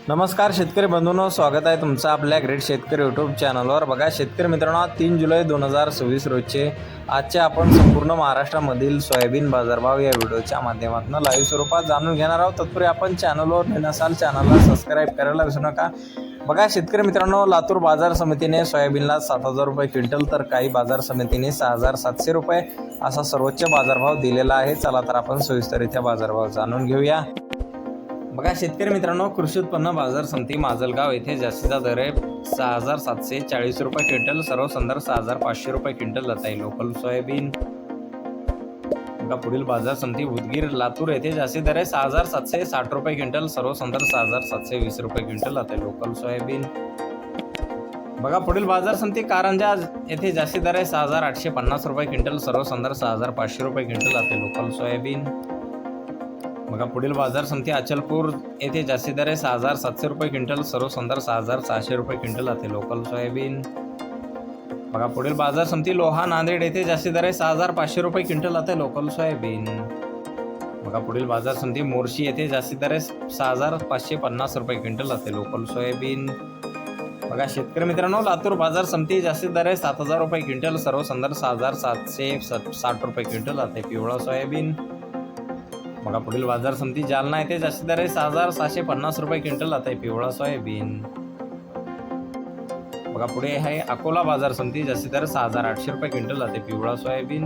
नमस्कार शेतकरी बंधूंनो, स्वागत आहे तुमचं आपल्या ग्रेट शेतकरी यूट्यूब चॅनलवर। बघा शेतकरी मित्रांनो, 3 जुलै 2026 रोजचे आजचे आपण संपूर्ण महाराष्ट्रामधील सोयाबीन बाजारभाव या व्हिडिओच्या माध्यमातून लाईव्ह स्वरूपात जाणून घेणार आहोत। तत्पूर्वी आपण चॅनलवर नवीन असाल चॅनलला सबस्क्राईब करायला विसरू नका। बघा शेतकरी मित्रांनो, लातूर बाजार समितीने सोयाबीनला 7,000 रुपये क्विंटल तर काही बाजार समितीने 6,700 रुपये असा सर्वोच्च बाजारभाव दिलेला आहे। चला तर आपण सविस्तररित्या बाजारभाव जाणून घेऊया। बघा शेतकरी मित्रांनो, कृषी उत्पन्न बाजार समिती माजलगाव येथे जास्तीचा दर आहे 6,740 रुपये क्विंटल, सर्वसाधारण 6,500 रुपये क्विंटल जात आहे लोकल सोयाबीन। बघा पुढील बाजार समिती उदगीर लातूर येथे जास्ती दर आहे 6,760 रुपये क्विंटल, सर्वसाधारण 6,720 रुपये क्विंटल जात आहे लोकल सोयाबीन। बघा पुढील बाजार समिती कारंजा येथे जास्ती दर आहे 6,850 रुपये क्विंटल, सर्वसाधारण 6,500 रुपये क्विंटल जात आहे लोकल सोयाबीन। बघा पुढील बाजार समिती अचलपूर येथे जास्ती दर आहे 6,700 रुपये क्विंटल, सर्वसाधारण 6,600 रुपये क्विंटल जाते लोकल सोयाबीन। बघा पुढील बाजार समिती लोहा नांदेड येथे जास्ती दर आहे 6,500 रुपये क्विंटल जाते लोकल सोयाबीन। बघा पुढील बाजार समिती मोर्शी येथे जास्ती दर आहे 6,550 रुपये क्विंटल जाते लोकल सोयाबीन। बघा शेतकरी मित्रांनो, लातूर बाजार समिती जास्ती दर आहे 7,000 रुपये क्विंटल, सर्वसाधारण 6,760 रुपये क्विंटल जाते पिवळा सोयाबीन। बघा पुढील बाजार समिती जालना येथे जास्ती दर आहे 6,750 रुपये क्विंटल जात आहे पिवळा सोयाबीन। बघा पुढे आहे अकोला बाजार समिती जास्ती दर 6,800 रुपये क्विंटल जाते पिवळा सोयाबीन।